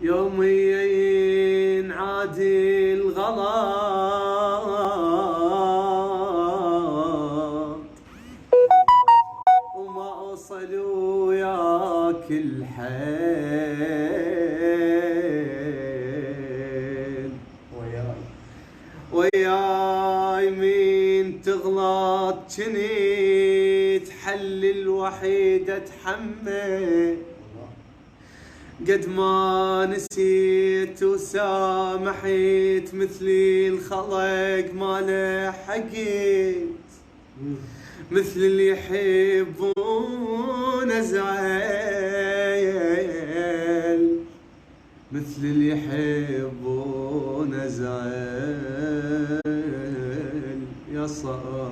يوميا ينعادي الغلط وما أوصل وياك الحيل. وياي مين تغلط جني تحلل وحيد اتحمل، قد ما نسيت وسامحت مثلي الخلق ما لحقت، مثل اللي يحبون زعل، مثل اللي يحبون زعل يا صاحبي.